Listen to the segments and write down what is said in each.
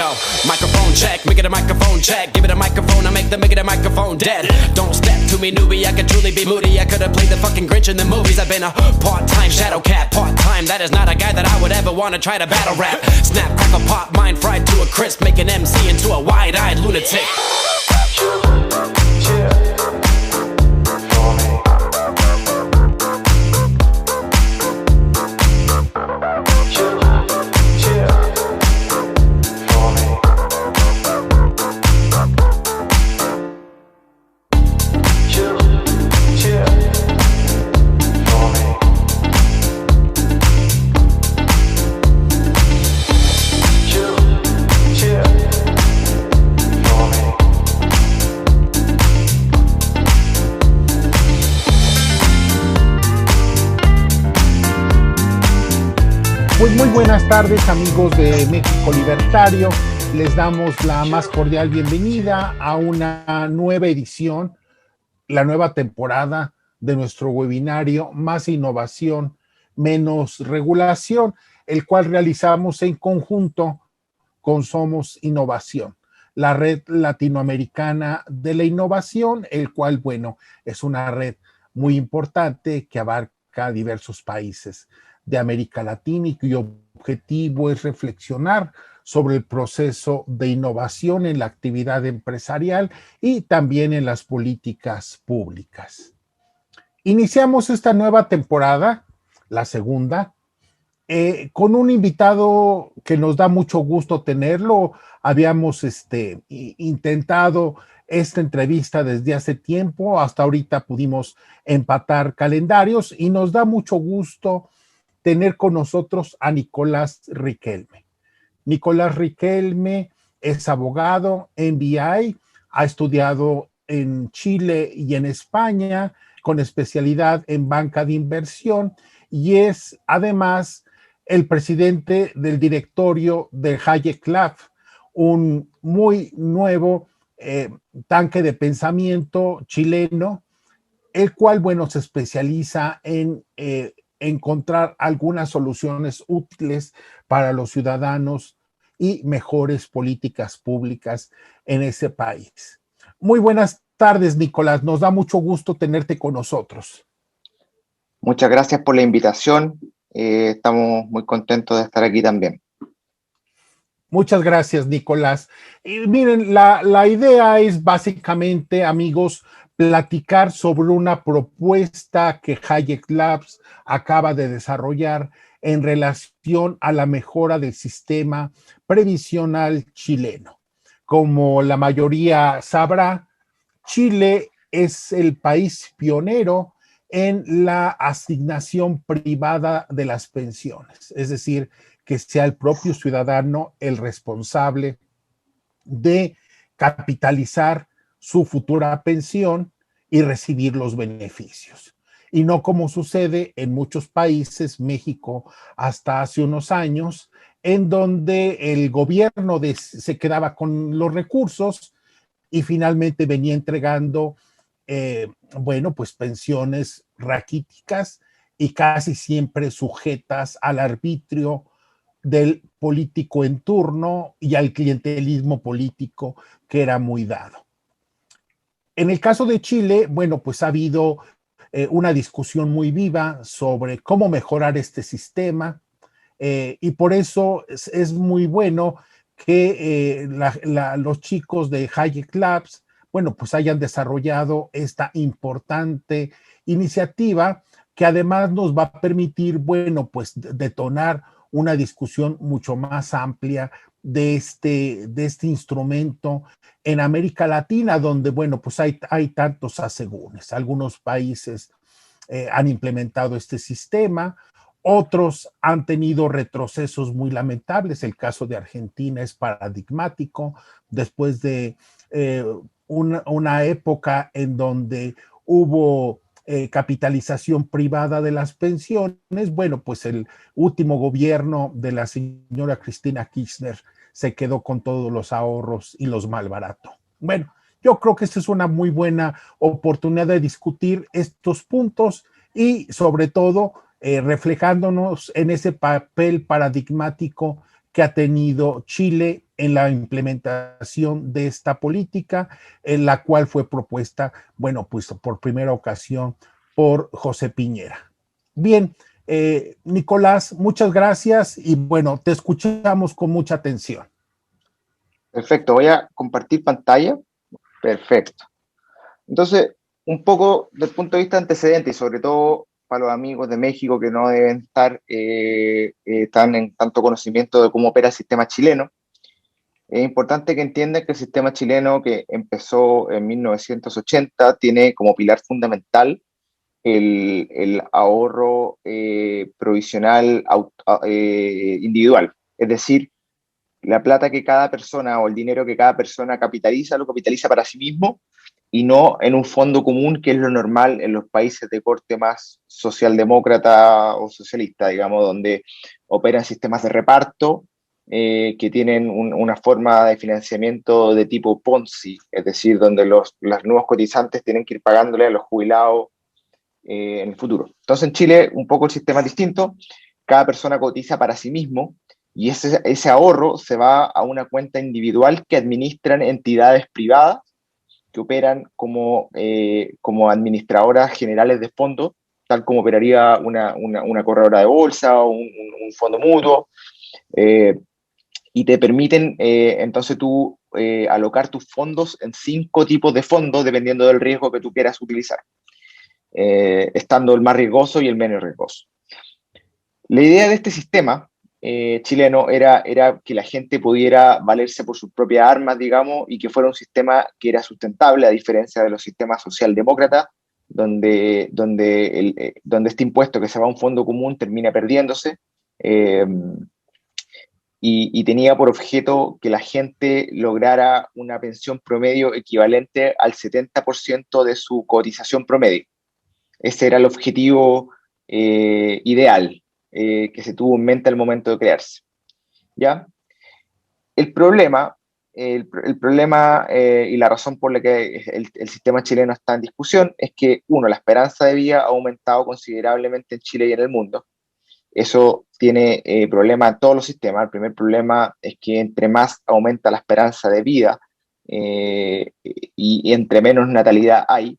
Yo, microphone check, make it a microphone check. Give it a microphone, I make the microphone dead. Don't step to me, newbie, I could truly be moody. I could have played the fucking Grinch in the movies. I've been a part-time shadow cat, part-time. That is not a guy that I would ever want to try to battle rap. Snap, crackle, pop, mind fried to a crisp. Make an MC into a wide-eyed lunatic. Pues muy buenas tardes, amigos de México Libertario. Les damos la más cordial bienvenida a una nueva edición, la nueva temporada de nuestro webinario Más Innovación, Menos Regulación, el cual realizamos en conjunto con Somos Innovación, la red latinoamericana de la innovación, el cual, bueno, es una red muy importante que abarca diversos países de América Latina y cuyo objetivo es reflexionar sobre el proceso de innovación en la actividad empresarial y también en las políticas públicas. Iniciamos esta nueva temporada, la segunda, con un invitado que nos da mucho gusto tenerlo. Habíamos intentado esta entrevista desde hace tiempo, hasta ahorita pudimos empatar calendarios y nos da mucho gusto tener con nosotros a Nicolás Riquelme. Nicolás Riquelme es abogado, MBA, ha estudiado en Chile y en España, con especialidad en banca de inversión, y es además el presidente del directorio de Hayek Lab, un muy nuevo tanque de pensamiento chileno, el cual, bueno, se especializa en encontrar algunas soluciones útiles para los ciudadanos y mejores políticas públicas en ese país. Muy buenas tardes, Nicolás. Nos da mucho gusto tenerte con nosotros. Muchas gracias por la invitación. Estamos muy contentos de estar aquí también. Muchas gracias, Nicolás. Miren, la idea es básicamente, amigos, platicar sobre una propuesta que Hayek Labs acaba de desarrollar en relación a la mejora del sistema previsional chileno. Como la mayoría sabrá, Chile es el país pionero en la asignación privada de las pensiones, es decir, que sea el propio ciudadano el responsable de capitalizar su futura pensión y recibir los beneficios. Y no como sucede en muchos países, México hasta hace unos años, en donde el gobierno se quedaba con los recursos y finalmente venía entregando, pues pensiones raquíticas y casi siempre sujetas al arbitrio del político en turno y al clientelismo político que era muy dado. En el caso de Chile, bueno, pues ha habido una discusión muy viva sobre cómo mejorar este sistema y por eso es muy bueno que los chicos de Hayek Labs, bueno, pues hayan desarrollado esta importante iniciativa que además nos va a permitir, bueno, pues detonar una discusión mucho más amplia de este instrumento en América Latina, donde, bueno, pues hay tantos asegúnes. Algunos países han implementado este sistema, otros han tenido retrocesos muy lamentables. El caso de Argentina es paradigmático. Después de una época en donde hubo capitalización privada de las pensiones, bueno, pues el último gobierno de la señora Cristina Kirchner se quedó con todos los ahorros y los malbarató. Bueno, yo creo que esta es una muy buena oportunidad de discutir estos puntos y sobre todo reflejándonos en ese papel paradigmático que ha tenido Chile en la implementación de esta política, en la cual fue propuesta, bueno, pues por primera ocasión por José Piñera. Bien, Nicolás, muchas gracias y bueno, te escuchamos con mucha atención. Perfecto, voy a compartir pantalla. Perfecto. Entonces, un poco del punto de vista antecedente y sobre todo para los amigos de México que no deben estar tan en tanto conocimiento de cómo opera el sistema chileno, es importante que entiendan que el sistema chileno, que empezó en 1980, tiene como pilar fundamental el ahorro provisional individual. Es decir, la plata que cada persona o el dinero que cada persona capitaliza, lo capitaliza para sí mismo y no en un fondo común, que es lo normal en los países de corte más socialdemócrata o socialista, digamos, donde operan sistemas de reparto que tienen una forma de financiamiento de tipo Ponzi, es decir, donde los nuevos cotizantes tienen que ir pagándole a los jubilados en el futuro. Entonces en Chile un poco el sistema es distinto, cada persona cotiza para sí mismo y ese ahorro se va a una cuenta individual que administran entidades privadas que operan como administradoras generales de fondos, tal como operaría una corredora de bolsa o un fondo mutuo, y te permiten entonces tú alocar tus fondos en 5 tipos de fondos dependiendo del riesgo que tú quieras utilizar, estando el más riesgoso y el menos riesgoso. La idea de este sistema chileno era que la gente pudiera valerse por sus propias armas, digamos, y que fuera un sistema que era sustentable, a diferencia de los sistemas socialdemócratas, donde este impuesto que se va a un fondo común termina perdiéndose, y tenía por objeto que la gente lograra una pensión promedio equivalente al 70% de su cotización promedio. Ese era el objetivo ideal que se tuvo en mente al momento de crearse. ¿Ya? El problema y la razón por la que el sistema chileno está en discusión es que, uno, la esperanza de vida ha aumentado considerablemente en Chile y en el mundo. Eso tiene problemas en todos los sistemas. El primer problema es que entre más aumenta la esperanza de vida y entre menos natalidad hay,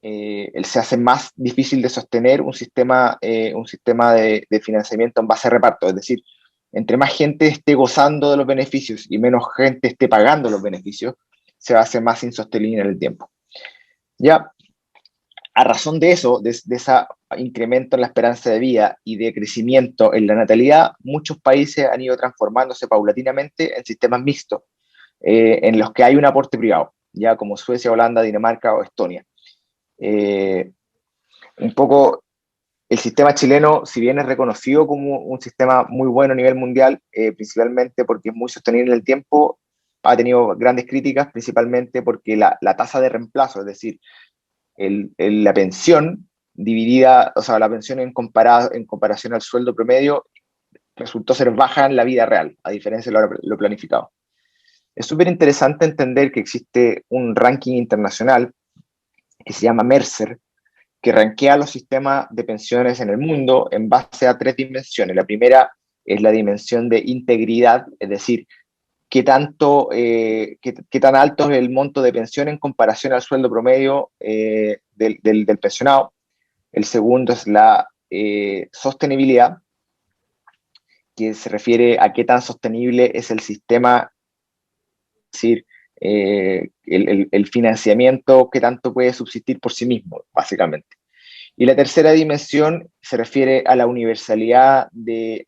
se hace más difícil de sostener un sistema de financiamiento en base a reparto. Es decir, entre más gente esté gozando de los beneficios y menos gente esté pagando los beneficios, se va a hacer más insostenible en el tiempo. Ya, a razón de eso, de ese incremento en la esperanza de vida y de crecimiento en la natalidad, muchos países han ido transformándose paulatinamente en sistemas mixtos, en los que hay un aporte privado, ya como Suecia, Holanda, Dinamarca o Estonia. Un poco el sistema chileno, si bien es reconocido como un sistema muy bueno a nivel mundial, principalmente porque es muy sostenible en el tiempo, ha tenido grandes críticas, principalmente porque la tasa de reemplazo, es decir, la pensión dividida, o sea, la pensión en comparación al sueldo promedio, resultó ser baja en la vida real, a diferencia de lo planificado. Es súper interesante entender que existe un ranking internacional que se llama Mercer, que rankea los sistemas de pensiones en el mundo en base a 3 dimensiones. La primera es la dimensión de integridad, es decir, qué tan alto es el monto de pensión en comparación al sueldo promedio del pensionado. El segundo es la sostenibilidad, que se refiere a qué tan sostenible es el sistema, es decir, el financiamiento, qué tanto puede subsistir por sí mismo, básicamente. Y la tercera dimensión se refiere a la universalidad de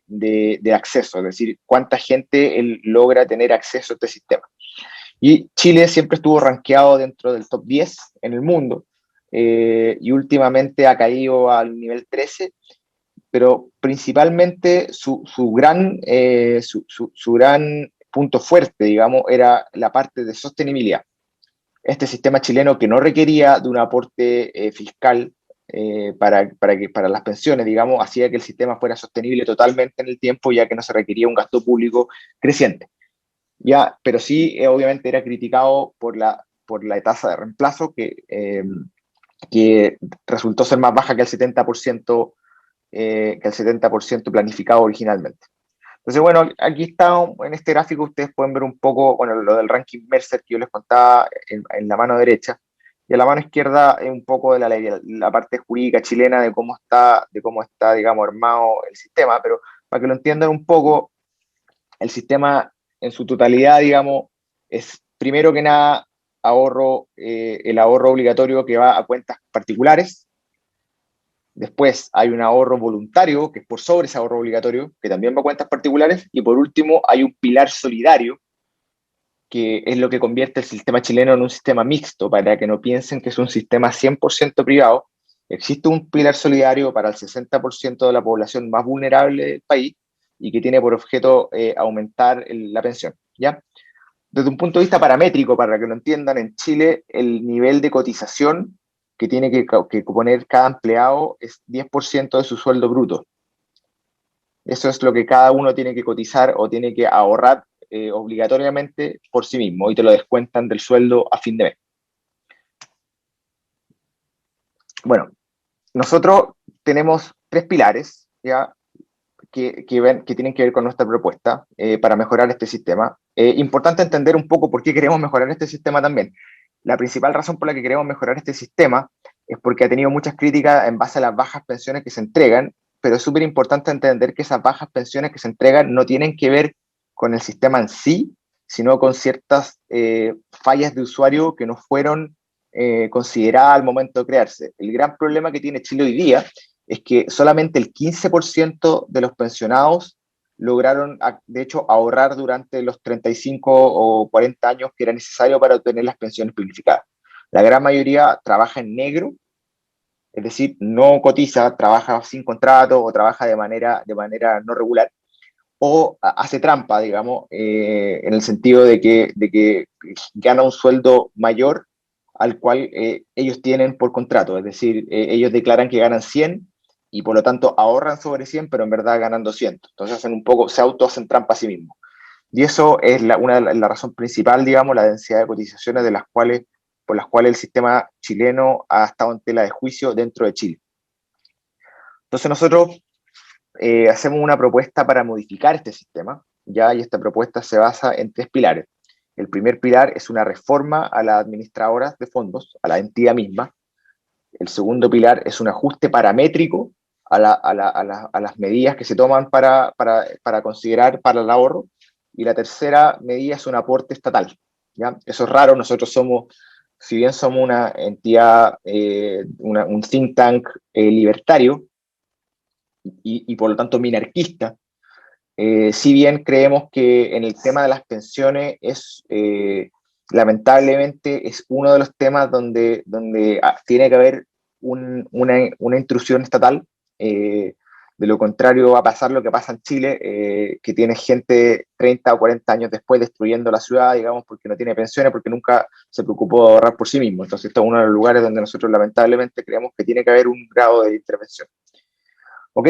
acceso, es decir, cuánta gente logra tener acceso a este sistema. Y Chile siempre estuvo rankeado dentro del top 10 en el mundo, y últimamente ha caído al nivel 13, pero principalmente su gran punto fuerte, digamos, era la parte de sostenibilidad. Este sistema chileno, que no requería de un aporte fiscal para las pensiones, digamos, hacía que el sistema fuera sostenible totalmente en el tiempo, ya que no se requería un gasto público creciente. Ya, pero sí, obviamente era criticado por la tasa de reemplazo, que resultó ser más baja que el 70% planificado originalmente. Entonces, bueno, aquí está, en este gráfico ustedes pueden ver un poco, bueno, lo del ranking Mercer que yo les contaba en la mano derecha, y a la mano izquierda es un poco de la parte jurídica chilena de cómo está, digamos, armado el sistema, pero para que lo entiendan un poco, el sistema en su totalidad, digamos, es primero que nada el ahorro obligatorio que va a cuentas particulares. Después hay un ahorro voluntario, que es por sobre ese ahorro obligatorio, que también va a cuentas particulares. Y por último, hay un pilar solidario, que es lo que convierte el sistema chileno en un sistema mixto, para que no piensen que es un sistema 100% privado. Existe un pilar solidario para el 60% de la población más vulnerable del país y que tiene por objeto aumentar la pensión, ¿ya? Desde un punto de vista paramétrico, para que lo entiendan, en Chile el nivel de cotización que tiene que poner cada empleado es 10% de su sueldo bruto. Eso es lo que cada uno tiene que cotizar o tiene que ahorrar obligatoriamente por sí mismo y te lo descuentan del sueldo a fin de mes. Bueno, nosotros tenemos tres pilares, ¿ya? Que tienen que ver con nuestra propuesta para mejorar este sistema. Importante entender un poco por qué queremos mejorar este sistema también. La principal razón por la que queremos mejorar este sistema es porque ha tenido muchas críticas en base a las bajas pensiones que se entregan, pero es súper importante entender que esas bajas pensiones que se entregan no tienen que ver con el sistema en sí, sino con ciertas fallas de usuario que no fueron consideradas al momento de crearse. El gran problema que tiene Chile hoy día es que solamente el 15% de los pensionados lograron, de hecho, ahorrar durante los 35 o 40 años que era necesario para obtener las pensiones planificadas. La gran mayoría trabaja en negro, es decir, no cotiza, trabaja sin contrato o trabaja de manera no regular, o hace trampa, digamos, en el sentido de que gana un sueldo mayor al cual ellos tienen por contrato, es decir, ellos declaran que ganan 100 y por lo tanto ahorran sobre 100, pero en verdad ganan 200. Entonces hacen un poco, se auto hacen trampa a sí mismos. Y eso es la razón principal, digamos, la densidad de cotizaciones por las cuales el sistema chileno ha estado en tela de juicio dentro de Chile. Entonces nosotros hacemos una propuesta para modificar este sistema, ¿ya? Y esta propuesta se basa en tres pilares. El primer pilar es una reforma a las administradoras de fondos, a la entidad misma. El segundo pilar es un ajuste paramétrico a las medidas que se toman para considerar para el ahorro. Y la tercera medida es un aporte estatal, ¿ya? Eso es raro, nosotros somos, si bien somos una entidad, un think tank libertario, y por lo tanto minarquista. Si bien creemos que en el tema de las pensiones lamentablemente es uno de los temas donde tiene que haber una intrusión estatal. De lo contrario va a pasar lo que pasa en Chile, que tiene gente 30 o 40 años después destruyendo la ciudad, digamos, porque no tiene pensiones, porque nunca se preocupó de ahorrar por sí mismo. Entonces, esto es uno de los lugares donde nosotros lamentablemente creemos que tiene que haber un grado de intervención. ¿Ok?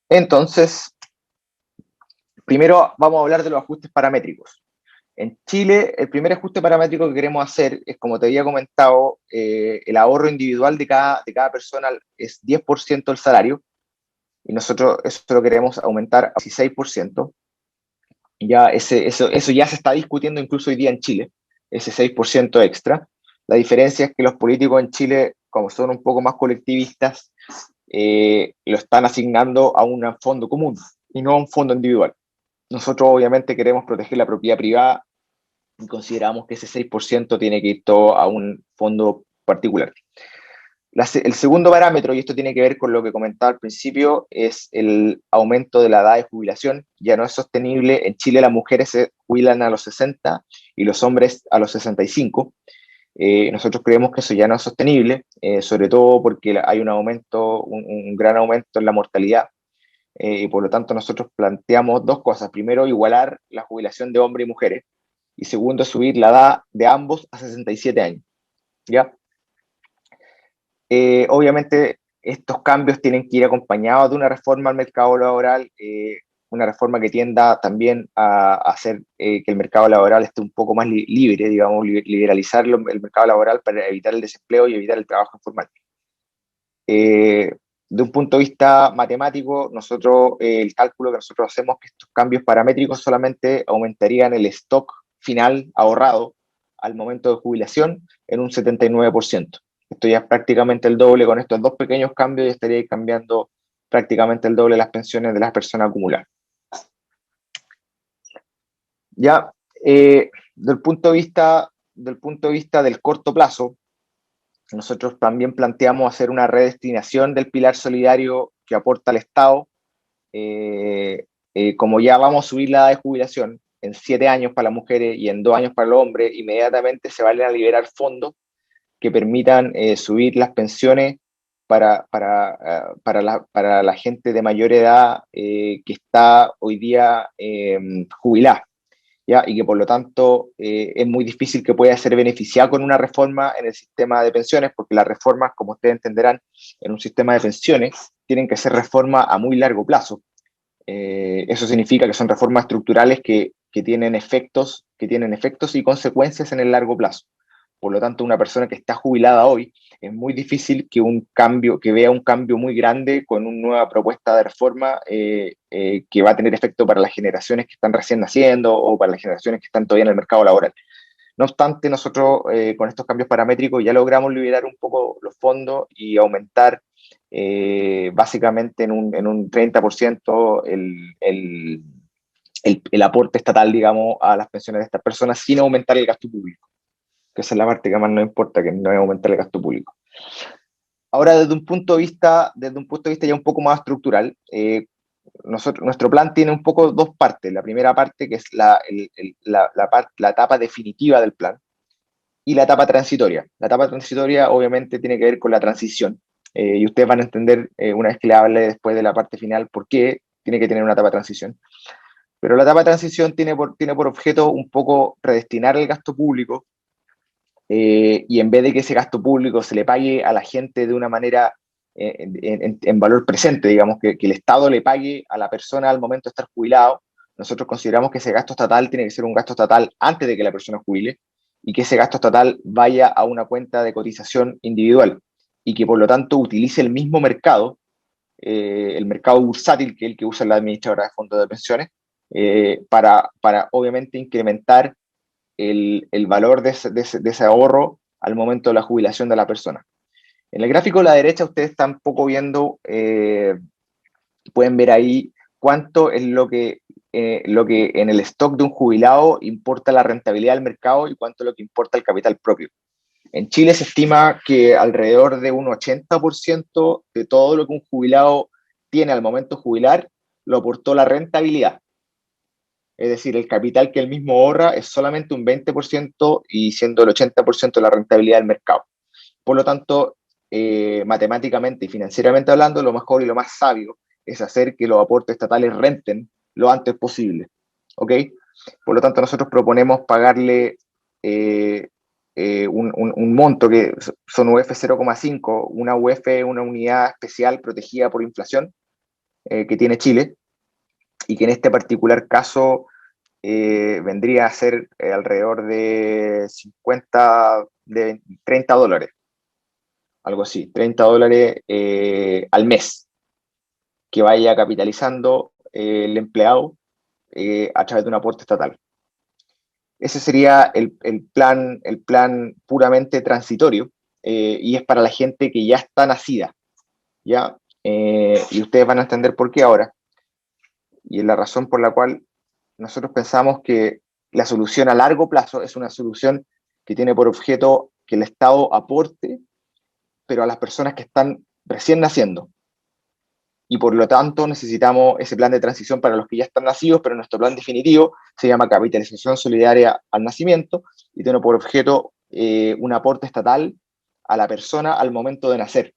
Entonces, primero vamos a hablar de los ajustes paramétricos. En Chile, el primer ajuste paramétrico que queremos hacer es, como te había comentado, el ahorro individual de cada persona es 10% del salario, y nosotros eso lo queremos aumentar a 16%. Ya eso ya se está discutiendo incluso hoy día en Chile, ese 6% extra. La diferencia es que los políticos en Chile, como son un poco más colectivistas, lo están asignando a un fondo común y no a un fondo individual. Nosotros obviamente queremos proteger la propiedad privada y consideramos que ese 6% tiene que ir todo a un fondo particular. El segundo parámetro, y esto tiene que ver con lo que comentaba al principio, es el aumento de la edad de jubilación. Ya no es sostenible. En Chile las mujeres se jubilan a los 60 y los hombres a los 65. Nosotros creemos que eso ya no es sostenible, sobre todo porque hay un gran aumento en la mortalidad. Y por lo tanto nosotros planteamos dos cosas. Primero, igualar la jubilación de hombres y mujeres. Y segundo, subir la edad de ambos a 67 años. ¿Ya? Obviamente estos cambios tienen que ir acompañados de una reforma al mercado laboral, una reforma que tienda también a hacer que el mercado laboral esté un poco más libre, digamos, liberalizar el mercado laboral para evitar el desempleo y evitar el trabajo informal. de un punto de vista matemático, nosotros, el cálculo que nosotros hacemos es que estos cambios paramétricos solamente aumentarían el stock final ahorrado al momento de jubilación en un 79%. Esto ya es prácticamente el doble. Con estos dos pequeños cambios ya estaría cambiando prácticamente el doble las pensiones de las personas acumuladas. Ya, del punto de vista del corto plazo, nosotros también planteamos hacer una redestinación del pilar solidario que aporta el Estado. Como ya vamos a subir la edad de jubilación en 7 años para las mujeres y en 2 años para los hombres, inmediatamente se van a liberar fondos que permitan subir las pensiones para la gente de mayor edad que está hoy día jubilada. ¿Ya? Y que por lo tanto es muy difícil que pueda ser beneficiado con una reforma en el sistema de pensiones, porque las reformas, como ustedes entenderán, en un sistema de pensiones tienen que ser reformas a muy largo plazo. Eso significa que son reformas estructurales que tienen efectos y consecuencias en el largo plazo. Por lo tanto, una persona que está jubilada hoy, es muy difícil que vea un cambio muy grande con una nueva propuesta de reforma que va a tener efecto para las generaciones que están recién naciendo o para las generaciones que están todavía en el mercado laboral. No obstante, nosotros con estos cambios paramétricos ya logramos liberar un poco los fondos y aumentar básicamente en un 30% el aporte estatal, digamos, a las pensiones de estas personas sin aumentar el gasto público, que esa es la parte que más nos importa, que no es aumentar el gasto público. Ahora, desde un punto de vista ya un poco más estructural, nuestro plan tiene un poco dos partes. La primera parte, que es la etapa definitiva del plan, y la etapa transitoria. La etapa transitoria, obviamente, tiene que ver con la transición. Y ustedes van a entender, una vez que le hable después de la parte final, por qué tiene que tener una etapa de transición. Pero la etapa de transición tiene por objeto un poco redestinar el gasto público, y en vez de que ese gasto público se le pague a la gente de una manera en valor presente, digamos, que el Estado le pague a la persona al momento de estar jubilado, nosotros consideramos que ese gasto estatal tiene que ser un gasto estatal antes de que la persona jubile, y que ese gasto estatal vaya a una cuenta de cotización individual, y que por lo tanto utilice el mismo mercado, el mercado bursátil, que es el que usa la administradora de fondos de pensiones, para obviamente incrementar el valor de ese ahorro al momento de la jubilación de la persona. En el gráfico de la derecha ustedes están poco viendo, pueden ver ahí cuánto es lo que en el stock de un jubilado importa la rentabilidad del mercado y cuánto es lo que importa el capital propio. En Chile se estima que alrededor de un 80% de todo lo que un jubilado tiene al momento de jubilar lo aportó la rentabilidad. Es decir, el capital que él mismo ahorra es solamente un 20% y siendo el 80% la rentabilidad del mercado. Por lo tanto, matemáticamente y financieramente hablando, lo mejor y lo más sabio es hacer que los aportes estatales renten lo antes posible. ¿Ok? Por lo tanto, nosotros proponemos pagarle un monto que son UF 0,5, una UF, una unidad especial protegida por inflación que tiene Chile, y que en este particular caso vendría a ser alrededor de 30 dólares, algo así, 30 dólares al mes, que vaya capitalizando el empleado a través de un aporte estatal. Ese sería el plan puramente transitorio, y es para la gente que ya está nacida, ¿ya? Y ustedes van a entender por qué ahora. Y es la razón por la cual nosotros pensamos que la solución a largo plazo es una solución que tiene por objeto que el Estado aporte, pero a las personas que están recién naciendo. Y por lo tanto necesitamos ese plan de transición para los que ya están nacidos, pero nuestro plan definitivo se llama capitalización solidaria al nacimiento y tiene por objeto un aporte estatal a la persona al momento de nacer.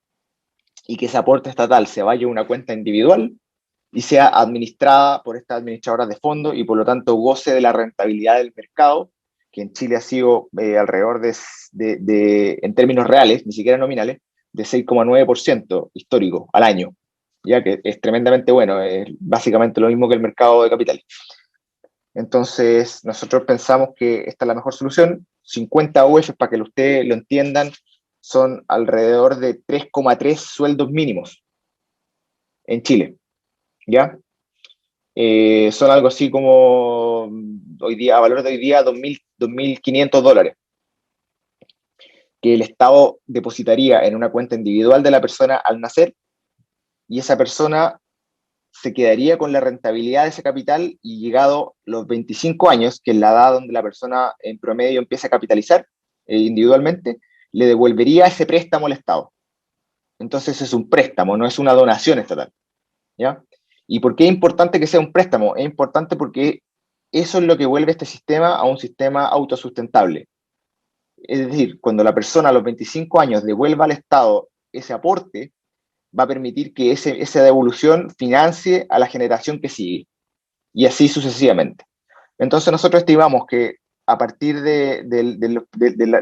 Y que ese aporte estatal se vaya a una cuenta individual y sea administrada por estas administradoras de fondos y por lo tanto goce de la rentabilidad del mercado, que en Chile ha sido alrededor en términos reales, ni siquiera nominales, de 6,9% histórico al año, ya que es tremendamente bueno, es básicamente lo mismo que el mercado de capitales. Entonces, nosotros pensamos que esta es la mejor solución. 50 UF, para que ustedes lo entiendan, son alrededor de 3,3 sueldos mínimos. en Chile, ¿ya? Son algo así como hoy día, a valor de hoy día, 2.500 dólares, que el Estado depositaría en una cuenta individual de la persona al nacer, y esa persona se quedaría con la rentabilidad de ese capital, y llegado los 25 años, que es la edad donde la persona en promedio empieza a capitalizar individualmente, le devolvería ese préstamo al Estado. Entonces es un préstamo, no es una donación estatal, ¿ya? ¿Y por qué es importante que sea un préstamo? Es importante porque eso es lo que vuelve este sistema a un sistema autosustentable. Es decir, cuando la persona a los 25 años devuelva al Estado ese aporte, va a permitir que esa devolución financie a la generación que sigue, y así sucesivamente. Entonces nosotros estimamos que a partir de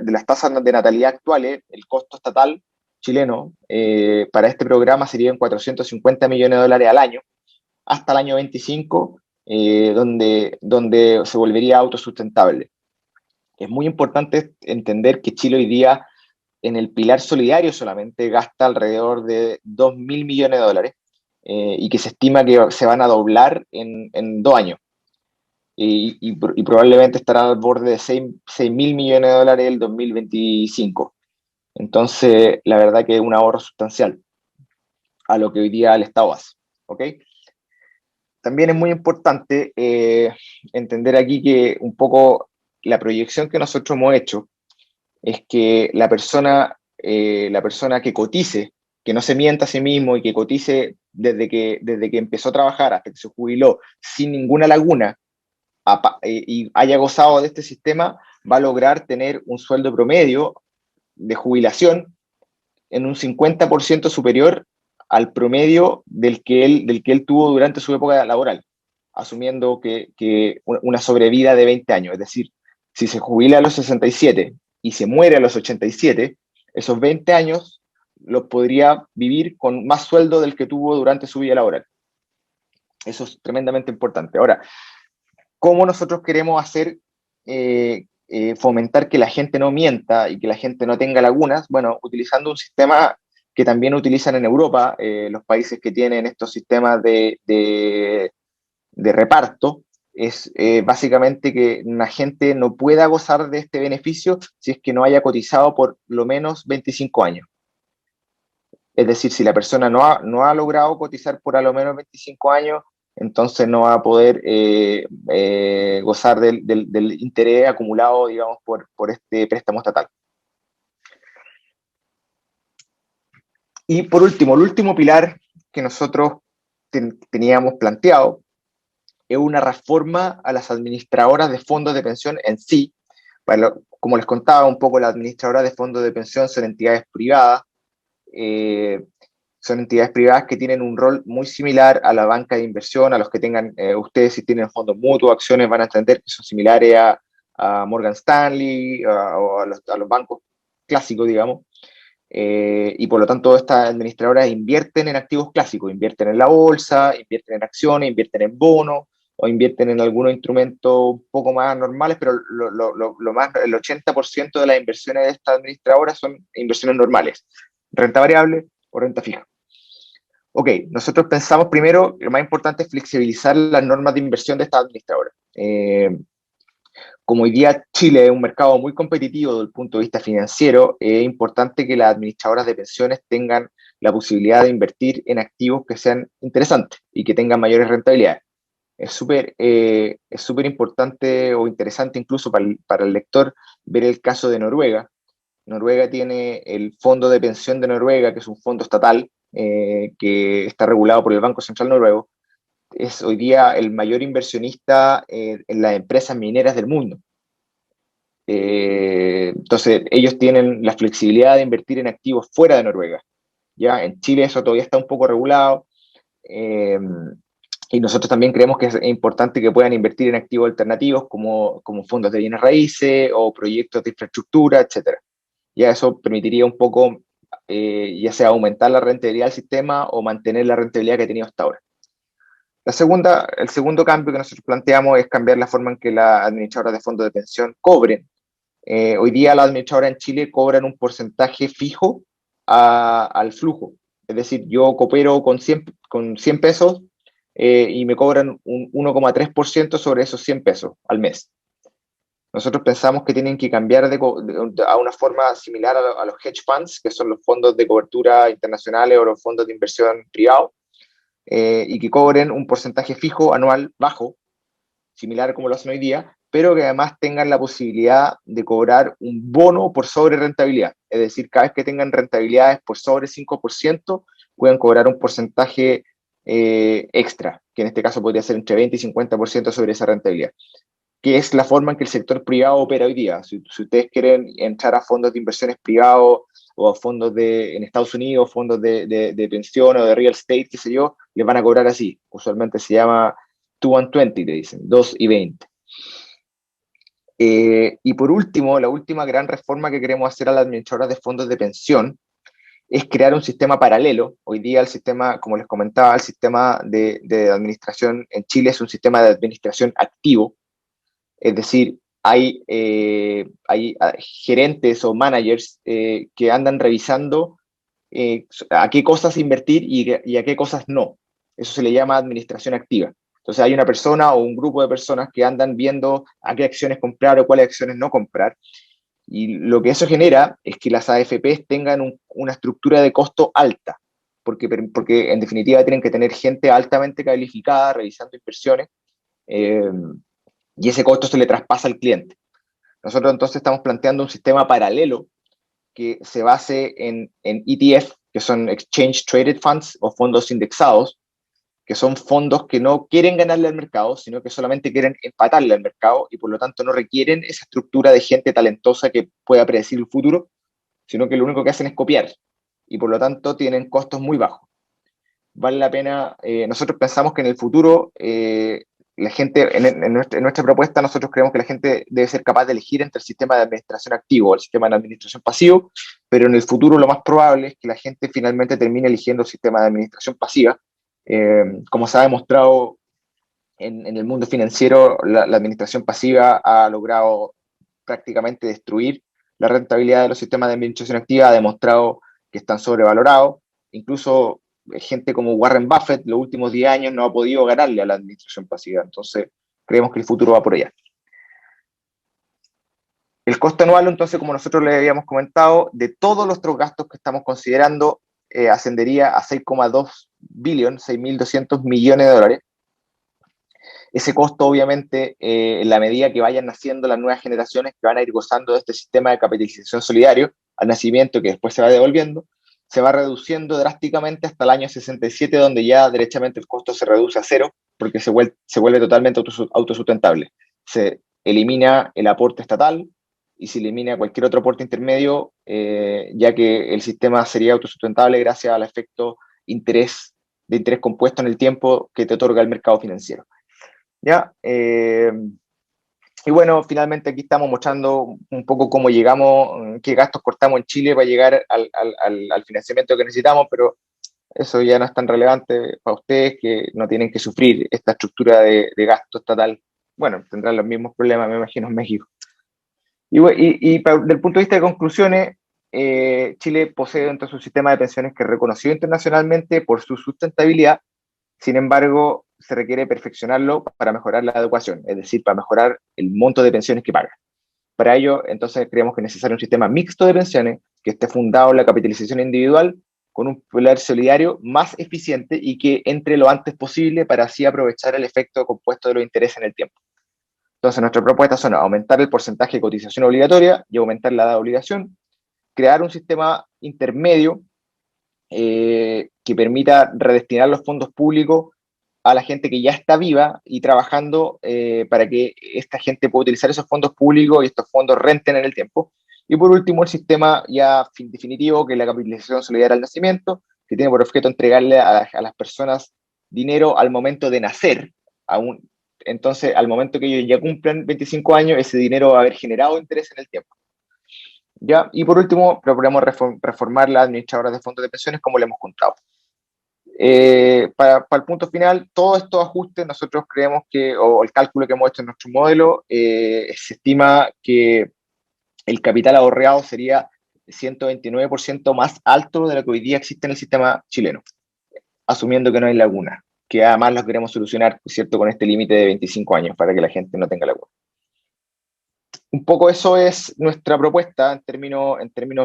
las tasas de natalidad actuales, el costo estatal chileno para este programa serían 450 millones de dólares al año, hasta el año 25, donde se volvería autosustentable. Es muy importante entender que Chile hoy día, en el pilar solidario solamente, gasta alrededor de 2.000 millones de dólares, y que se estima que se van a doblar en 2 años. Y probablemente estarán al borde de 6.000 millones de dólares el 2025. Entonces, la verdad que es un ahorro sustancial a lo que hoy día el Estado hace. ¿Ok? También es muy importante entender aquí que un poco la proyección que nosotros hemos hecho es que la persona que cotice, que no se mienta a sí mismo y que cotice desde que empezó a trabajar hasta que se jubiló sin ninguna laguna, y haya gozado de este sistema, va a lograr tener un sueldo promedio de jubilación en un 50% superior al promedio del que él tuvo durante su época laboral, asumiendo que una sobrevida de 20 años. Es decir, si se jubila a los 67 y se muere a los 87, esos 20 años los podría vivir con más sueldo del que tuvo durante su vida laboral. Eso es tremendamente importante. Ahora, ¿cómo nosotros queremos hacer, fomentar que la gente no mienta y que la gente no tenga lagunas? Bueno, utilizando un sistema que también utilizan en Europa, los países que tienen estos sistemas de reparto, es básicamente que la gente no pueda gozar de este beneficio si es que no haya cotizado por lo menos 25 años. Es decir, si la persona no ha logrado cotizar por a lo menos 25 años, entonces no va a poder gozar del interés acumulado, digamos, por este préstamo estatal. Y por último, el último pilar que nosotros teníamos planteado es una reforma a las administradoras de fondos de pensión en sí. Como les contaba un poco, las administradoras de fondos de pensión son entidades privadas, que tienen un rol muy similar a la banca de inversión. A los que tengan, ustedes si tienen fondos mutuos, acciones, van a entender que son similares a Morgan Stanley o a los bancos clásicos, digamos. Y por lo tanto estas administradoras invierten en activos clásicos, invierten en la bolsa, invierten en acciones, invierten en bonos o invierten en algunos instrumentos un poco más normales, pero el 80% de las inversiones de estas administradoras son inversiones normales, renta variable o renta fija. Ok, nosotros pensamos primero que lo más importante es flexibilizar las normas de inversión de estas administradoras. Como hoy día Chile es un mercado muy competitivo desde el punto de vista financiero, es importante que las administradoras de pensiones tengan la posibilidad de invertir en activos que sean interesantes y que tengan mayores rentabilidades. Es súper importante o interesante incluso para el lector ver el caso de Noruega. Noruega tiene el Fondo de Pensión de Noruega, que es un fondo estatal que está regulado por el Banco Central Noruego. Es hoy día el mayor inversionista en las empresas mineras del mundo. Entonces, ellos tienen la flexibilidad de invertir en activos fuera de Noruega. Ya en Chile eso todavía está un poco regulado, y nosotros también creemos que es importante que puedan invertir en activos alternativos como fondos de bienes raíces o proyectos de infraestructura, etcétera. Ya eso permitiría un poco, ya sea aumentar la rentabilidad del sistema o mantener la rentabilidad que ha tenido hasta ahora. El segundo cambio que nosotros planteamos es cambiar la forma en que las administradoras de fondos de pensión cobren. Hoy día las administradoras en Chile cobran un porcentaje fijo al flujo. Es decir, yo coopero con 100 con 100 pesos y me cobran un 1,3% sobre esos 100 pesos al mes. Nosotros pensamos que tienen que cambiar a una forma similar a los hedge funds, que son los fondos de cobertura internacionales o los fondos de inversión privados, y que cobren un porcentaje fijo anual bajo, similar como lo hacen hoy día, pero que además tengan la posibilidad de cobrar un bono por sobre rentabilidad. Es decir, cada vez que tengan rentabilidades por sobre 5%, pueden cobrar un porcentaje extra, que en este caso podría ser entre 20 y 50% sobre esa rentabilidad, que es la forma en que el sector privado opera hoy día. Si ustedes quieren entrar a fondos de inversiones privados o a fondos en Estados Unidos, fondos de pensión o de real estate, qué sé yo, les van a cobrar así. Usualmente se llama 2 and 20, te dicen, 2 y 20. Y por último, la última gran reforma que queremos hacer a las administradoras de fondos de pensión es crear un sistema paralelo. Hoy día el sistema, como les comentaba, el sistema de administración en Chile es un sistema de administración activo. Es decir, hay gerentes o managers que andan revisando a qué cosas invertir y a qué cosas no. Eso se le llama administración activa. Entonces hay una persona o un grupo de personas que andan viendo a qué acciones comprar o cuáles acciones no comprar. Y lo que eso genera es que las AFPs tengan una estructura de costo alta, porque en definitiva tienen que tener gente altamente calificada revisando inversiones. Y ese costo se le traspasa al cliente. Nosotros entonces estamos planteando un sistema paralelo que se base en ETF, que son Exchange Traded Funds o fondos indexados, que son fondos que no quieren ganarle al mercado, sino que solamente quieren empatarle al mercado y por lo tanto no requieren esa estructura de gente talentosa que pueda predecir el futuro, sino que lo único que hacen es copiar y por lo tanto tienen costos muy bajos. Vale la pena, nosotros pensamos que en el futuro la gente, en nuestra propuesta, nosotros creemos que la gente debe ser capaz de elegir entre el sistema de administración activo o el sistema de administración pasivo, pero en el futuro lo más probable es que la gente finalmente termine eligiendo el sistema de administración pasiva. Como se ha demostrado en el mundo financiero, la administración pasiva ha logrado prácticamente destruir la rentabilidad de los sistemas de administración activa, ha demostrado que están sobrevalorados. Incluso gente como Warren Buffett los últimos 10 años no ha podido ganarle a la administración pasiva. Entonces, creemos que el futuro va por allá. El costo anual, entonces, como nosotros le habíamos comentado, de todos los otros gastos que estamos considerando, ascendería a 6,2 billion, 6.200 millones de dólares. Ese costo, obviamente, en la medida que vayan naciendo las nuevas generaciones que van a ir gozando de este sistema de capitalización solidario, al nacimiento que después se va devolviendo, se va reduciendo drásticamente hasta el año 67, donde ya derechamente el costo se reduce a cero, porque se vuelve totalmente autosustentable. Se elimina el aporte estatal y se elimina cualquier otro aporte intermedio, ya que el sistema sería autosustentable gracias al efecto de interés compuesto en el tiempo que te otorga el mercado financiero. ¿Ya? Y bueno, finalmente aquí estamos mostrando un poco cómo llegamos, qué gastos cortamos en Chile para llegar al financiamiento que necesitamos, pero eso ya no es tan relevante para ustedes, que no tienen que sufrir esta estructura de gasto estatal. Bueno, tendrán los mismos problemas, me imagino, en México. Y desde el punto de vista de conclusiones, Chile posee dentro de su sistema de pensiones que es reconocido internacionalmente por su sustentabilidad. Sin embargo, se requiere perfeccionarlo para mejorar la adecuación, es decir, para mejorar el monto de pensiones que paga. Para ello, entonces, creemos que es necesario un sistema mixto de pensiones que esté fundado en la capitalización individual con un pilar solidario más eficiente y que entre lo antes posible para así aprovechar el efecto compuesto de los intereses en el tiempo. Entonces, nuestras propuestas son aumentar el porcentaje de cotización obligatoria y aumentar la edad de obligación, crear un sistema intermedio que permita redestinar los fondos públicos a la gente que ya está viva y trabajando para que esta gente pueda utilizar esos fondos públicos y estos fondos renten en el tiempo. Y por último, el sistema ya definitivo, que es la capitalización solidaria al nacimiento, que tiene por objeto entregarle a las personas dinero al momento de nacer. Entonces, al momento que ellos ya cumplan 25 años, ese dinero va a haber generado interés en el tiempo. ¿Ya? Y por último, proponemos reformar las administradoras de fondos de pensiones como le hemos contado. Para el punto final, todos estos ajustes, nosotros creemos que, o el cálculo que hemos hecho en nuestro modelo, se estima que el capital ahorrado sería 129% más alto de lo que hoy día existe en el sistema chileno. asumiendo que no hay laguna, que además lo queremos solucionar, ¿cierto?, con este límite de 25 años para que la gente no tenga laguna. Un poco eso es nuestra propuesta en términos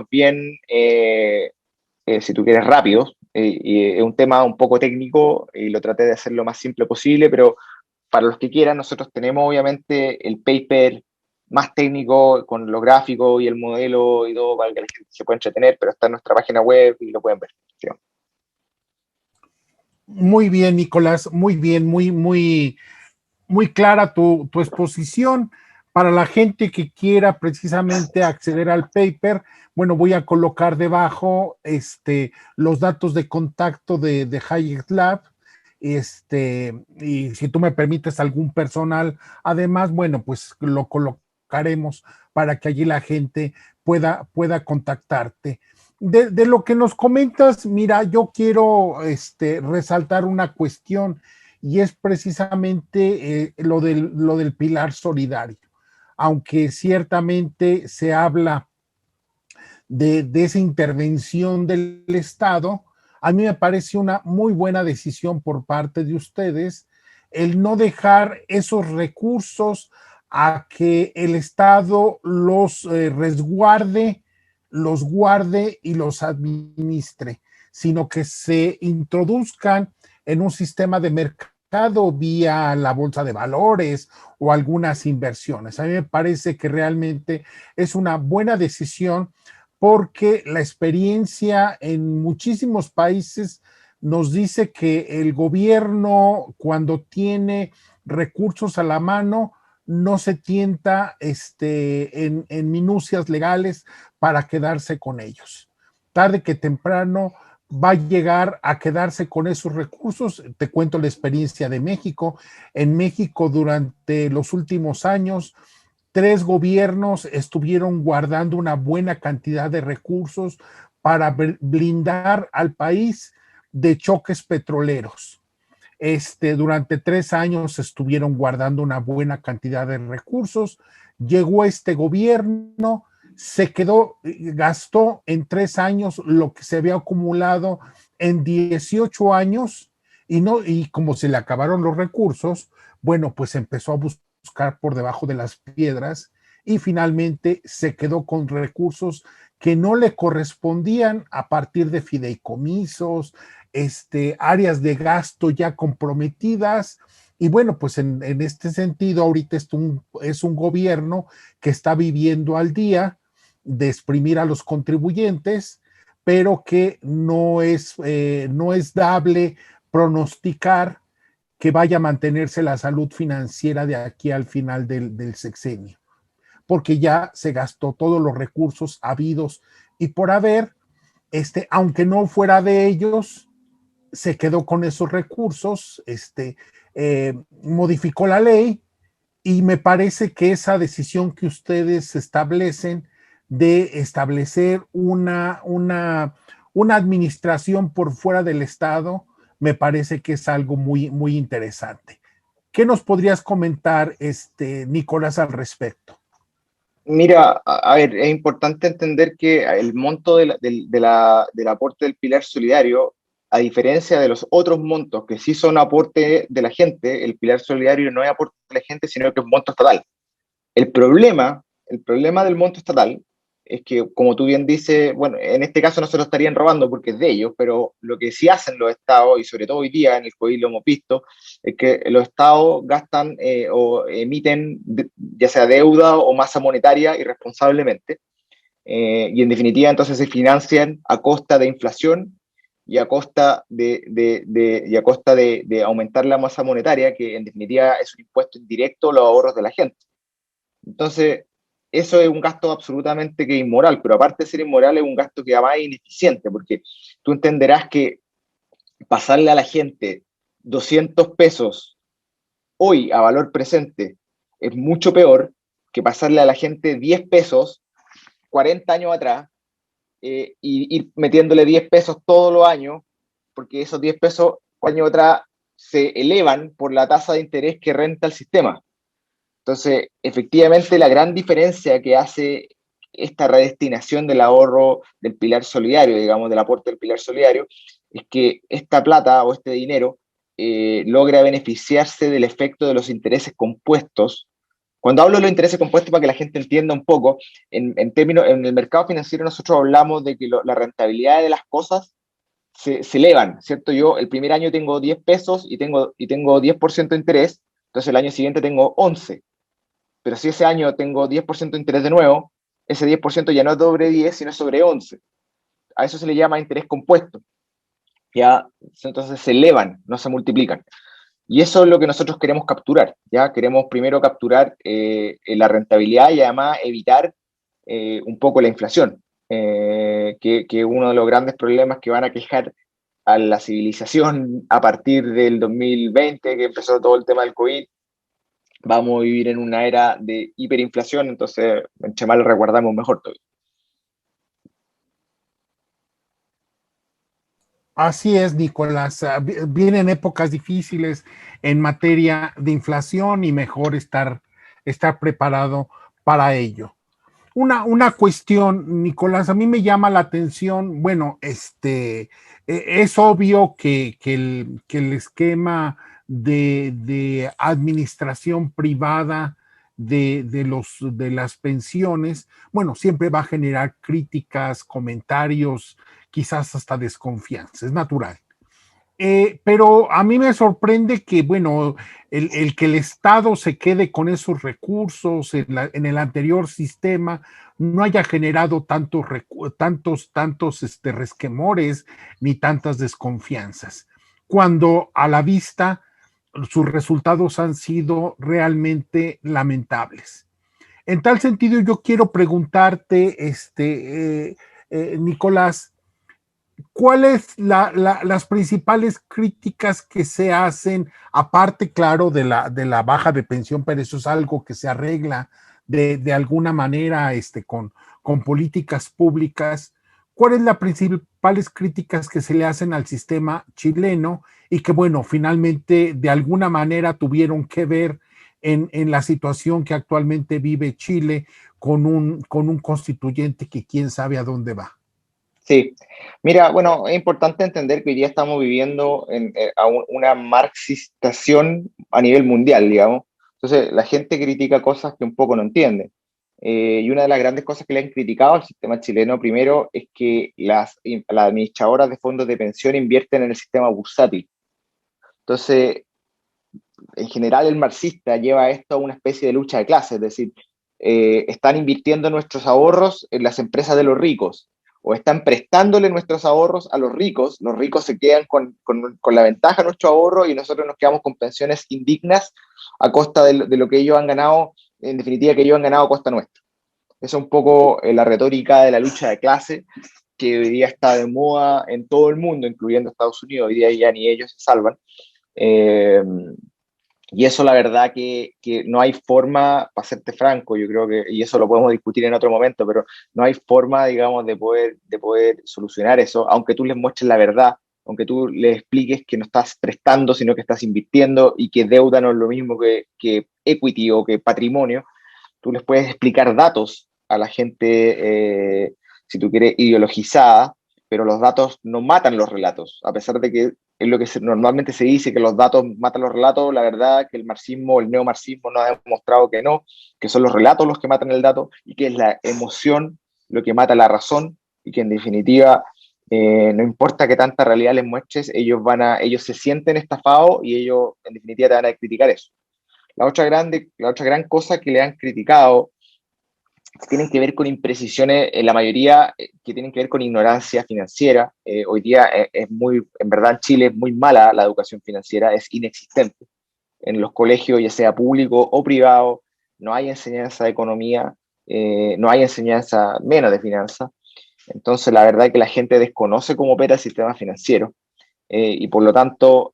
bien, si tú quieres, rápidos. Y es un tema un poco técnico y lo traté de hacer lo más simple posible, pero para los que quieran, nosotros tenemos obviamente el paper más técnico con los gráficos y el modelo y todo para que la gente se pueda entretener, pero está en nuestra página web y lo pueden ver. ¿Sí? Muy bien, Nicolás, muy bien, muy clara tu exposición. Para la gente que quiera precisamente acceder al paper, bueno, voy a colocar debajo los datos de contacto de Hayek Lab, y si tú me permites algún personal, además, bueno, pues lo colocaremos para que allí la gente pueda contactarte. De lo que nos comentas, mira, yo quiero resaltar una cuestión y es precisamente lo del pilar solidario. Aunque ciertamente se habla de esa intervención del Estado, a mí me parece una muy buena decisión por parte de ustedes el no dejar esos recursos a que el Estado los resguarde, los guarde y los administre, sino que se introduzcan en un sistema de mercado vía la bolsa de valores o algunas inversiones. A mí me parece que realmente es una buena decisión porque la experiencia en muchísimos países nos dice que el gobierno, cuando tiene recursos a la mano, no se tienta en minucias legales para quedarse con ellos. Tarde que temprano va a llegar a quedarse con esos recursos. Te cuento la experiencia de México. En México, durante los últimos años, 3 gobiernos estuvieron guardando una buena cantidad de recursos para blindar al país de choques petroleros. Durante 3 años estuvieron guardando una buena cantidad de recursos. Llegó este gobierno, se quedó, gastó en 3 años lo que se había acumulado en 18 años y como se le acabaron los recursos, bueno, pues empezó a buscar por debajo de las piedras y finalmente se quedó con recursos que no le correspondían a partir de fideicomisos, áreas de gasto ya comprometidas. Y bueno, pues en este sentido, ahorita es un gobierno que está viviendo al día de exprimir a los contribuyentes, pero que no es dable pronosticar que vaya a mantenerse la salud financiera de aquí al final del sexenio, porque ya se gastó todos los recursos habidos y por haber, aunque no fuera de ellos, se quedó con esos recursos, modificó la ley y me parece que esa decisión que ustedes establecen de establecer una administración por fuera del Estado, me parece que es algo muy interesante. ¿Qué nos podrías comentar, Nicolás, al respecto? Mira, a ver, es importante entender que el monto del aporte del pilar solidario, a diferencia de los otros montos que sí son aporte de la gente, el pilar solidario no es aporte de la gente, sino que es monto estatal. El problema del monto estatal es que, como tú bien dices, bueno, en este caso no se lo estarían robando porque es de ellos, pero lo que sí hacen los estados, y sobre todo hoy día en el COVID lo hemos visto, es que los estados gastan o emiten ya sea deuda o masa monetaria irresponsablemente, y en definitiva entonces se financian a costa de inflación y a costa de aumentar la masa monetaria, que en definitiva es un impuesto indirecto a los ahorros de la gente. Entonces, eso es un gasto absolutamente que inmoral, pero aparte de ser inmoral es un gasto que además es ineficiente, porque tú entenderás que pasarle a la gente 200 pesos hoy a valor presente es mucho peor que pasarle a la gente 10 pesos 40 años atrás, y ir metiéndole 10 pesos todos los años, porque esos 10 pesos años atrás se elevan por la tasa de interés que renta el sistema. Entonces, efectivamente, la gran diferencia que hace esta redestinación del ahorro del pilar solidario, digamos, del aporte del pilar solidario, es que esta plata o este dinero logra beneficiarse del efecto de los intereses compuestos. Cuando hablo de los intereses compuestos, para que la gente entienda un poco, en términos, en el mercado financiero nosotros hablamos de que la rentabilidad de las cosas se elevan, ¿cierto? Yo el primer año tengo 10 pesos y tengo 10% de interés, entonces el año siguiente tengo 11. Pero si ese año tengo 10% de interés de nuevo, ese 10% ya no es sobre 10, sino es sobre 11. A eso se le llama interés compuesto. ¿Ya? Entonces se elevan, no se multiplican. Y eso es lo que nosotros queremos capturar, ¿ya? Queremos primero capturar la rentabilidad y además evitar un poco la inflación, que uno de los grandes problemas que van a quejar a la civilización a partir del 2020, que empezó todo el tema del COVID. Vamos a vivir en una era de hiperinflación, entonces, entre más lo reguardamos, mejor todavía. Así es, Nicolás. Vienen épocas difíciles en materia de inflación y mejor estar preparado para ello. Una cuestión, Nicolás, a mí me llama la atención, bueno, es obvio que el esquema de administración privada de las pensiones, bueno, siempre va a generar críticas, comentarios, quizás hasta desconfianza, es natural. Pero a mí me sorprende que, bueno, el que el Estado se quede con esos recursos en el anterior sistema no haya generado tantos resquemores ni tantas desconfianzas, cuando a la vista sus resultados han sido realmente lamentables. En tal sentido, yo quiero preguntarte, Nicolás, ¿cuáles las principales críticas que se hacen, aparte, claro, de la baja de pensión, pero eso es algo que se arregla de alguna manera con políticas públicas? ¿Cuáles las principales críticas que se le hacen al sistema chileno y que, bueno, finalmente de alguna manera tuvieron que ver en la situación que actualmente vive Chile con un constituyente que quién sabe a dónde va? Sí, mira, bueno, es importante entender que hoy día estamos viviendo una marxistación a nivel mundial, digamos. Entonces, la gente critica cosas que un poco no entiende. Y una de las grandes cosas que le han criticado al sistema chileno, primero, es que las administradoras de fondos de pensión invierten en el sistema bursátil. Entonces, en general, el marxista lleva esto a una especie de lucha de clases, es decir, están invirtiendo nuestros ahorros en las empresas de los ricos o están prestándole nuestros ahorros a los ricos se quedan con la ventaja de nuestro ahorro y nosotros nos quedamos con pensiones indignas a costa de lo que ellos han ganado, en definitiva que ellos han ganado a costa nuestra. Esa es un poco la retórica de la lucha de clase que hoy día está de moda en todo el mundo, incluyendo Estados Unidos. Hoy día ya ni ellos se salvan. Eh, y eso la verdad que no hay forma, para serte franco, yo creo que, y eso lo podemos discutir en otro momento, pero no hay forma, digamos, de poder solucionar eso, aunque tú les muestres la verdad, aunque tú les expliques que no estás prestando, sino que estás invirtiendo y que deuda no es lo mismo que equity o que patrimonio. Tú les puedes explicar datos a la gente, si tú quieres, ideologizada, pero los datos no matan los relatos, a pesar de que es lo que normalmente se dice, que los datos matan los relatos. La verdad que el marxismo, el neomarxismo nos ha demostrado que no, que son los relatos los que matan el dato y que es la emoción lo que mata la razón y que en definitiva no importa qué tanta realidad les muestres, ellos se sienten estafados y ellos en definitiva te van a criticar eso. La otra gran cosa que le han criticado tienen que ver con imprecisiones, la mayoría que tienen que ver con ignorancia financiera. Hoy día en verdad en Chile es muy mala la educación financiera, es inexistente. En los colegios, ya sea público o privado, no hay enseñanza de economía, no hay enseñanza menos de finanzas. Entonces, la verdad es que la gente desconoce cómo opera el sistema financiero y por lo tanto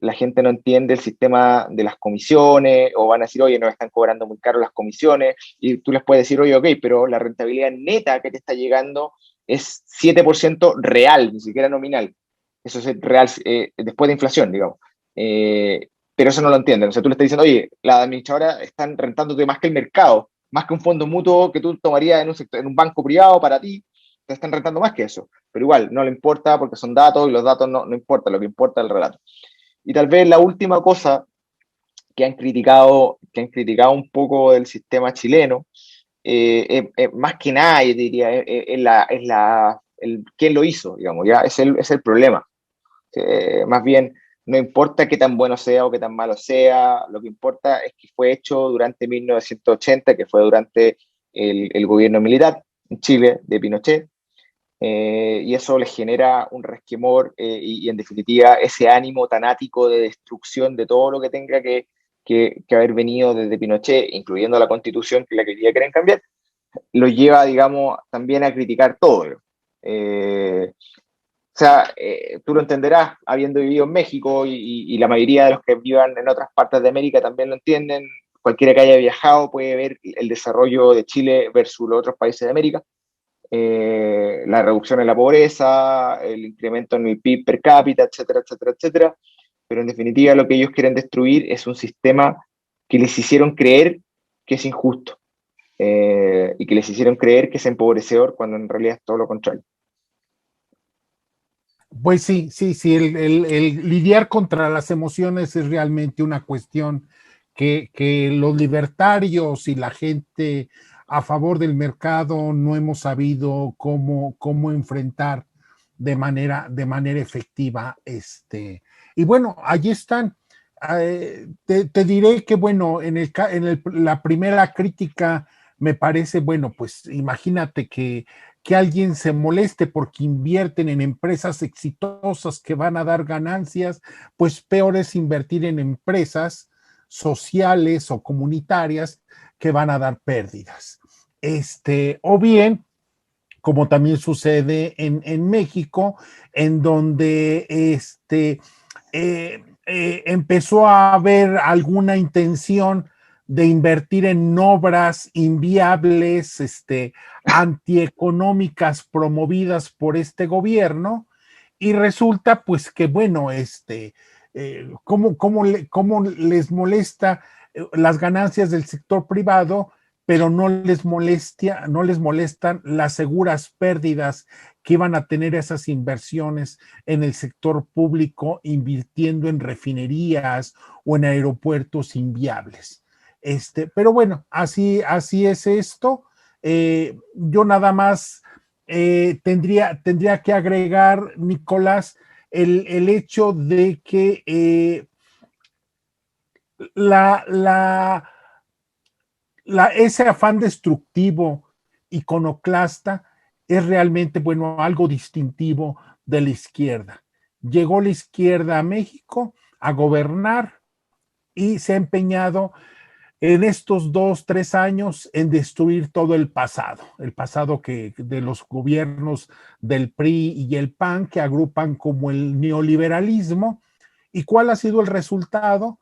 la gente no entiende el sistema de las comisiones o van a decir, oye, nos están cobrando muy caro las comisiones y tú les puedes decir, oye, ok, pero la rentabilidad neta que te está llegando es 7% real, ni siquiera nominal. Eso es real después de inflación, digamos. Pero eso no lo entienden. O sea, tú le estás diciendo, oye, las administradoras están rentándote más que el mercado, más que un fondo mutuo que tú tomarías en un banco privado para ti, te están rentando más que eso, pero igual, no le importa porque son datos y los datos no importan, lo que importa es el relato. Y tal vez la última cosa que han criticado un poco del sistema chileno, más que nada, yo diría, quién lo hizo, digamos, ya es el problema. Más bien, no importa qué tan bueno sea o qué tan malo sea, lo que importa es que fue hecho durante 1980, que fue durante el gobierno militar en Chile de Pinochet, y eso les genera un resquemor y en definitiva ese ánimo tanático de destrucción de todo lo que tenga que haber venido desde Pinochet, incluyendo la constitución que la que ya quieren cambiar, lo lleva, digamos, también a criticar todo. O sea, tú lo entenderás habiendo vivido en México y la mayoría de los que vivan en otras partes de América también lo entienden. Cualquiera que haya viajado puede ver el desarrollo de Chile versus los otros países de América. La reducción en la pobreza, el incremento en el PIB per cápita, etcétera, etcétera, etcétera. Pero en definitiva lo que ellos quieren destruir es un sistema que les hicieron creer que es injusto y que les hicieron creer que es empobrecedor cuando en realidad es todo lo contrario. Pues sí, sí, sí, el lidiar contra las emociones es realmente una cuestión que los libertarios y la gente a favor del mercado no hemos sabido cómo enfrentar de manera efectiva. Y bueno, allí están. Te diré que, bueno, la primera crítica me parece, bueno, pues imagínate que alguien se moleste porque invierten en empresas exitosas que van a dar ganancias, pues peor es invertir en empresas sociales o comunitarias que van a dar pérdidas. O bien, como también sucede en México, en donde empezó a haber alguna intención de invertir en obras inviables, antieconómicas promovidas por este gobierno, y resulta pues que, bueno, cómo les molesta las ganancias del sector privado, pero no les molestan las seguras pérdidas que iban a tener esas inversiones en el sector público, invirtiendo en refinerías o en aeropuertos inviables. Pero bueno, así es esto. Yo nada más tendría que agregar, Nicolás, el hecho de que ese afán destructivo iconoclasta es realmente, bueno, algo distintivo de la izquierda. Llegó la izquierda a México a gobernar y se ha empeñado en estos 2, 3 años en destruir todo el pasado que de los gobiernos del PRI y el PAN que agrupan como el neoliberalismo. ¿Y cuál ha sido el resultado?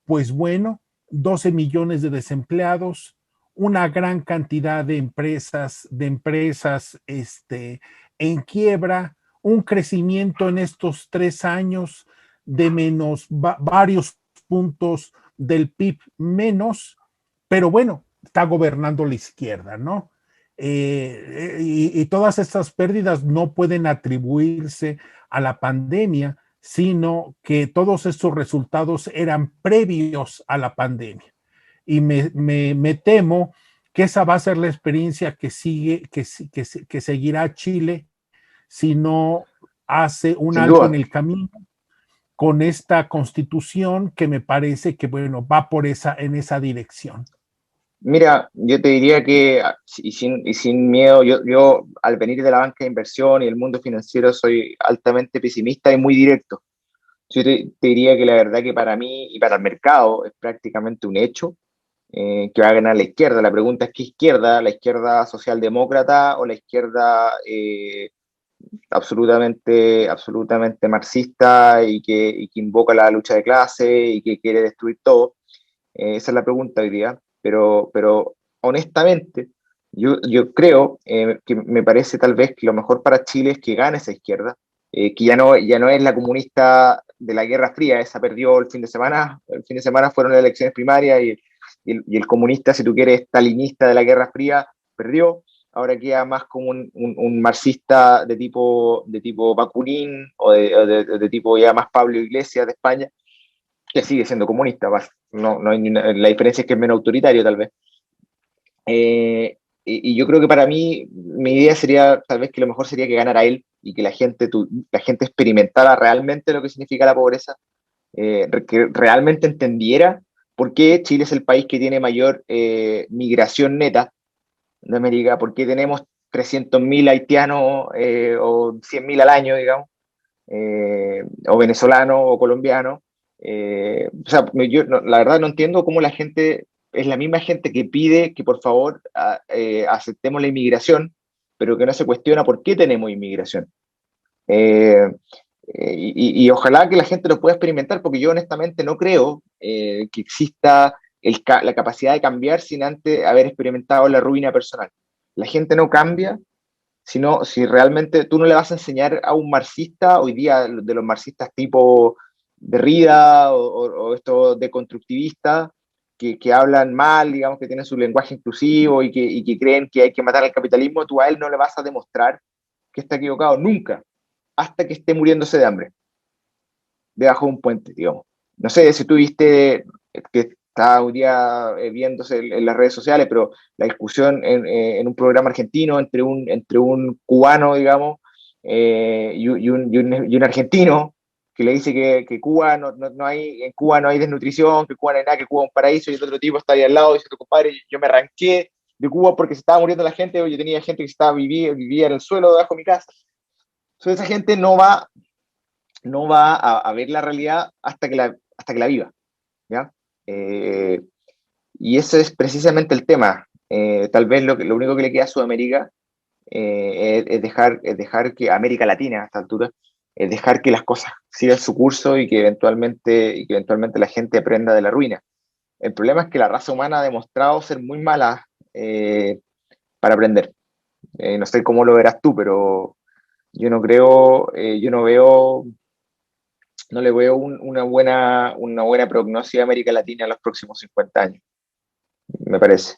Pues bueno, 12 millones de desempleados, una gran cantidad de empresas en quiebra, un crecimiento en estos 3 años de menos varios puntos del PIB menos, pero bueno, está gobernando la izquierda, ¿no? Y todas estas pérdidas no pueden atribuirse a la pandemia, sino que todos estos resultados eran previos a la pandemia. Y me temo que esa va a ser la experiencia que seguirá Chile si no hace un Sin alto en duda. el camino con esta constitución que me parece que, bueno, va en esa dirección. Mira, yo te diría que, y sin miedo, yo al venir de la banca de inversión y el mundo financiero soy altamente pesimista y muy directo. Yo te diría que la verdad que para mí y para el mercado es prácticamente un hecho que va a ganar la izquierda. La pregunta es ¿qué izquierda? ¿La izquierda socialdemócrata o la izquierda absolutamente marxista y que invoca la lucha de clase y que quiere destruir todo? Esa es la pregunta hoy día, pero honestamente yo creo que me parece tal vez que lo mejor para Chile es que gane esa izquierda, que ya no es la comunista de la Guerra Fría, esa perdió el fin de semana fueron las elecciones primarias y el comunista, si tú quieres, stalinista de la Guerra Fría, perdió. ahora queda más como un marxista de tipo Bakunin o de tipo ya más Pablo Iglesias de España, que sigue siendo comunista, no hay la diferencia es que es menos autoritario tal vez. Y yo creo que para mí, mi idea sería tal vez que lo mejor sería que ganara él y que la gente experimentara realmente lo que significa la pobreza, que realmente entendiera por qué Chile es el país que tiene mayor migración neta de América, por qué tenemos 300.000 haitianos o 100.000 al año, digamos, o venezolanos o colombianos. O sea, yo la verdad no entiendo cómo la gente, es la misma gente que pide que por favor aceptemos la inmigración, pero que no se cuestiona por qué tenemos inmigración. Eh, y ojalá que la gente lo pueda experimentar, porque yo honestamente no creo que exista la capacidad de cambiar sin antes haber experimentado la ruina personal. La gente no cambia si realmente tú no le vas a enseñar a un marxista, hoy día de los marxistas tipo Derrida o estos deconstructivistas que hablan mal, digamos, que tienen su lenguaje inclusivo y que creen que hay que matar al capitalismo, tú a él no le vas a demostrar que está equivocado nunca, hasta que esté muriéndose de hambre, debajo de un puente, digamos. No sé si tú viste que está hoy día viéndose en las redes sociales, pero la discusión en un programa argentino entre un cubano, digamos, y un argentino, que le dice que Cuba no hay, en Cuba no hay desnutrición, que Cuba no hay nada, que Cuba es un paraíso, y el otro tipo está ahí al lado y dice, compadre, yo me arranqué de Cuba porque se estaba muriendo la gente, yo tenía gente que vivía en el suelo debajo de mi casa. Entonces esa gente no va a ver la realidad hasta que la viva, ¿ya? Eh, y ese es precisamente el tema. Tal vez lo único que le queda a Sudamérica es dejar que América Latina a esta altura, es dejar que las cosas sigan su curso y que eventualmente la gente aprenda de la ruina. El problema es que la raza humana ha demostrado ser muy mala para aprender. No sé cómo lo verás tú, pero yo no creo, yo no le veo una buena prognosis a América Latina en los próximos 50 años, me parece.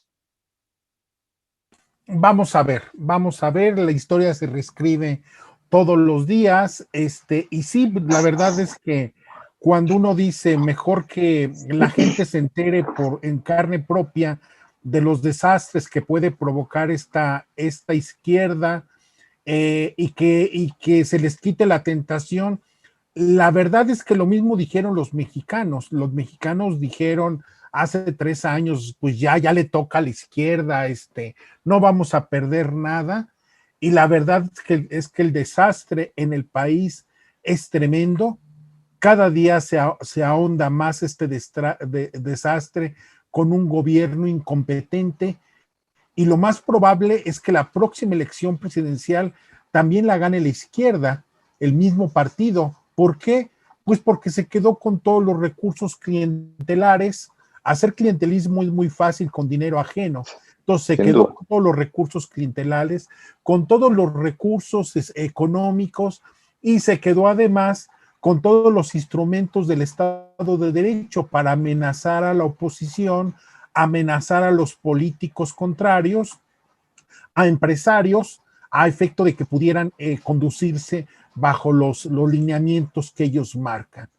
Vamos a ver, la historia se reescribe todos los días, y sí, la verdad es que cuando uno dice mejor que la gente se entere en carne propia de los desastres que puede provocar esta izquierda, y que se les quite la tentación. La verdad es que lo mismo dijeron los mexicanos. Los mexicanos dijeron hace 3 años, pues ya le toca a la izquierda, no vamos a perder nada. Y la verdad es que el desastre en el país es tremendo. Cada día se ahonda más este desastre con un gobierno incompetente, y lo más probable es que la próxima elección presidencial también la gane la izquierda, el mismo partido. ¿Por qué? Pues porque se quedó con todos los recursos clientelares. Hacer clientelismo es muy fácil con dinero ajeno. Entonces se quedó con todos los recursos clientelares, con todos los recursos económicos, y se quedó además con todos los instrumentos del Estado de Derecho para amenazar a la oposición, amenazar a los políticos contrarios, a empresarios, a efecto de que pudieran conducirse bajo los lineamientos que ellos marcan.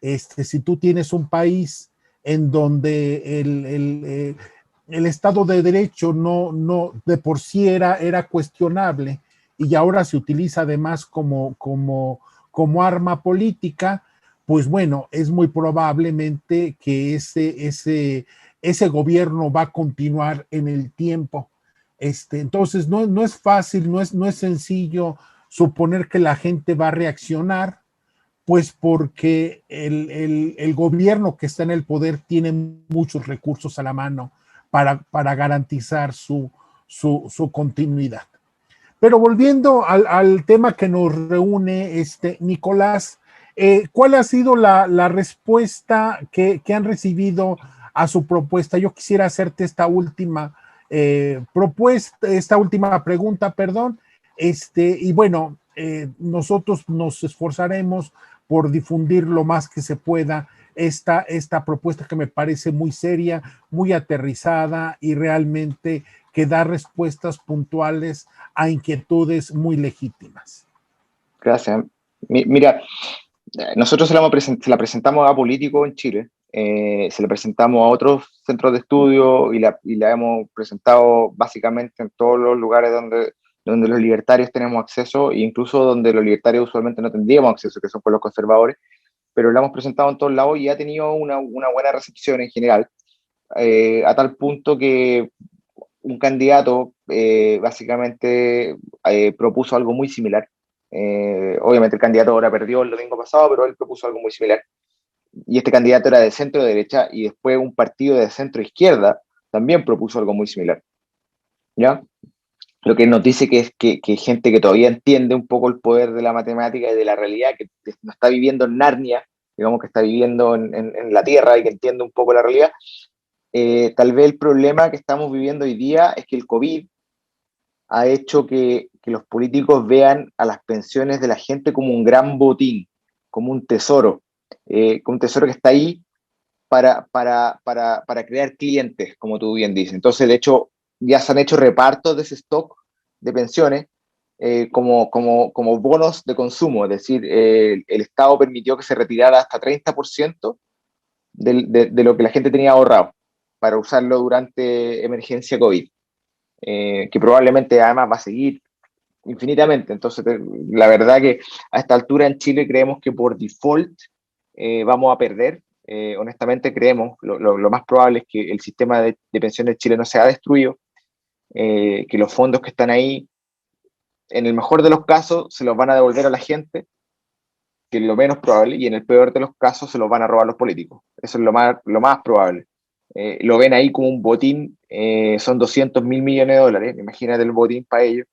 Si tú tienes un país en donde el Estado de Derecho no de por sí era cuestionable, y ahora se utiliza además como arma política, pues bueno, es muy probablemente que ese gobierno va a continuar en el tiempo. Entonces no es fácil, no es sencillo suponer que la gente va a reaccionar, pues porque el gobierno que está en el poder tiene muchos recursos a la mano para garantizar su continuidad. Pero volviendo al tema que nos reúne, Nicolás, ¿cuál ha sido la respuesta que han recibido a su propuesta? Yo quisiera hacerte esta última pregunta, perdón. Y bueno, nosotros nos esforzaremos por difundir lo más que se pueda esta propuesta, que me parece muy seria, muy aterrizada y realmente que da respuestas puntuales a inquietudes muy legítimas. Gracias. Mira, nosotros se la presentamos a políticos en Chile, se la presentamos a otros centros de estudio y la hemos presentado básicamente en todos los lugares donde los libertarios tenemos acceso, e incluso donde los libertarios usualmente no tendríamos acceso, que son con los conservadores, pero la hemos presentado en todos lados y ha tenido una buena recepción en general, a tal punto que un candidato básicamente propuso algo muy similar. Obviamente el candidato ahora perdió el domingo pasado, pero él propuso algo muy similar. Y este candidato era de centro derecha y después un partido de centro izquierda también propuso algo muy similar. ¿Ya? Lo que nos dice que es que gente que todavía entiende un poco el poder de la matemática y de la realidad, que no está viviendo en Narnia, digamos que está viviendo en la Tierra y que entiende un poco la realidad. Tal vez el problema que estamos viviendo hoy día es que el COVID ha hecho que los políticos vean a las pensiones de la gente como un gran botín, como un tesoro que está ahí para crear clientes, como tú bien dices. Entonces, de hecho, ya se han hecho repartos de ese stock de pensiones como bonos de consumo, es decir, el Estado permitió que se retirara hasta 30% de lo que la gente tenía ahorrado para usarlo durante emergencia COVID, que probablemente además va a seguir infinitamente. Entonces, la verdad que a esta altura en Chile creemos que por default vamos a perder. Honestamente creemos, lo más probable es que el sistema de pensiones chileno sea destruido, que los fondos que están ahí, en el mejor de los casos, se los van a devolver a la gente, que es lo menos probable, y en el peor de los casos se los van a robar los políticos. Eso es lo más probable. Lo ven ahí como un botín, son 200.000 millones de dólares, imagínate el botín para ellos.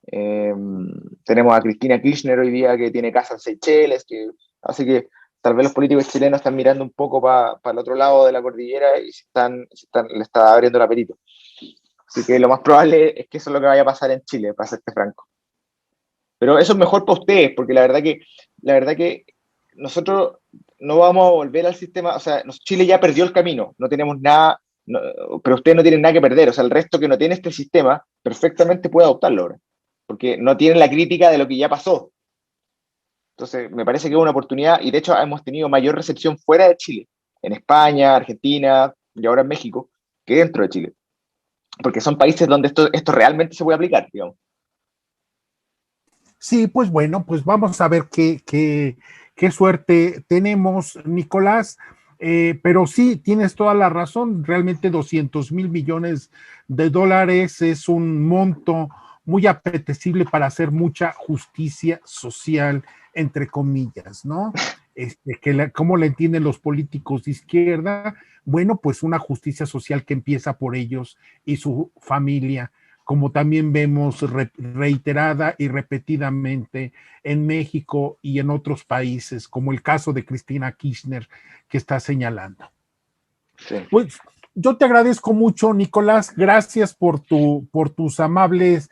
Tenemos a Cristina Kirchner hoy día que tiene casa en Seychelles, así que tal vez los políticos chilenos están mirando un poco para el otro lado de la cordillera y le está abriendo el apetito. Así que lo más probable es que eso es lo que vaya a pasar en Chile, para serte franco. Pero eso es mejor para ustedes, porque la verdad que nosotros no vamos a volver al sistema, o sea, Chile ya perdió el camino, no tenemos nada, pero ustedes no tienen nada que perder, o sea, el resto que no tiene este sistema perfectamente puede adoptarlo ahora, porque no tienen la crítica de lo que ya pasó. Entonces, me parece que es una oportunidad, y de hecho hemos tenido mayor recepción fuera de Chile, en España, Argentina y ahora en México, que dentro de Chile, porque son países donde esto realmente se puede aplicar, digamos. Sí, pues bueno, pues vamos a ver qué suerte tenemos, Nicolás. Pero sí, tienes toda la razón, realmente 200 millones de dólares es un monto muy apetecible para hacer mucha justicia social, entre comillas, ¿no? ¿Cómo la entienden los políticos de izquierda? Bueno, pues una justicia social que empieza por ellos y su familia, como también vemos reiterada y repetidamente en México y en otros países, como el caso de Cristina Kirchner que está señalando. Sí. Pues yo te agradezco mucho, Nicolás, gracias por tus amables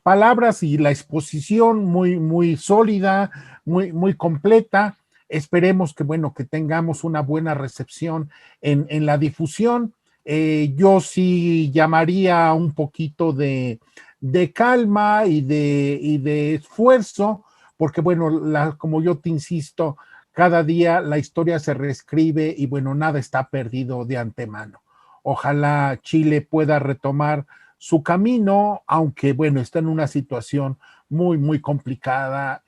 palabras y la exposición muy sólida, muy completa. Esperemos que, bueno, que tengamos una buena recepción en la difusión. Yo sí llamaría un poquito de calma y de esfuerzo, porque bueno, como yo te insisto, cada día la historia se reescribe y bueno, nada está perdido de antemano. Ojalá Chile pueda retomar su camino, aunque bueno, está en una situación muy complicada,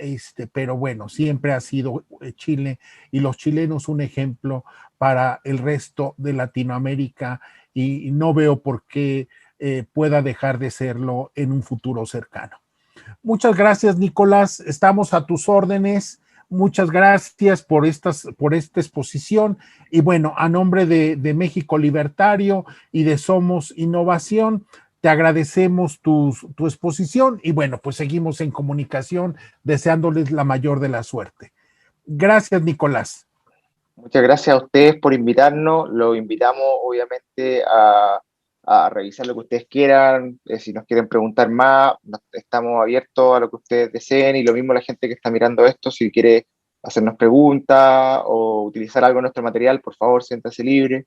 pero bueno, siempre ha sido Chile y los chilenos un ejemplo para el resto de Latinoamérica y no veo por qué pueda dejar de serlo en un futuro cercano. Muchas gracias, Nicolás. Estamos a tus órdenes. Muchas gracias por esta exposición. Y bueno, a nombre de México Libertario y de Somos Innovación, te agradecemos tu exposición y bueno, pues seguimos en comunicación deseándoles la mayor de la suerte. Gracias, Nicolás. Muchas gracias a ustedes por invitarnos. Los invitamos, obviamente, a revisar lo que ustedes quieran. Si nos quieren preguntar más, estamos abiertos a lo que ustedes deseen. Y lo mismo la gente que está mirando esto, si quiere hacernos preguntas o utilizar algo de nuestro material, por favor, siéntase libre.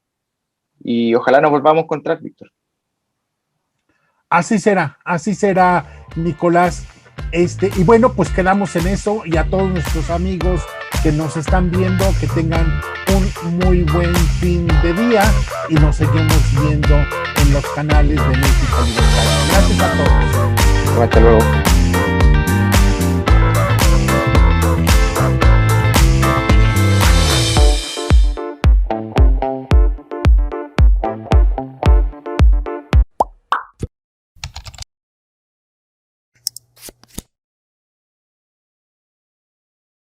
Y ojalá nos volvamos a encontrar, Víctor. Así será, Nicolás. Y bueno, pues quedamos en eso, y a todos nuestros amigos que nos están viendo, que tengan un muy buen fin de día, y nos seguimos viendo en los canales de México Libertario. Gracias a todos. Hasta luego.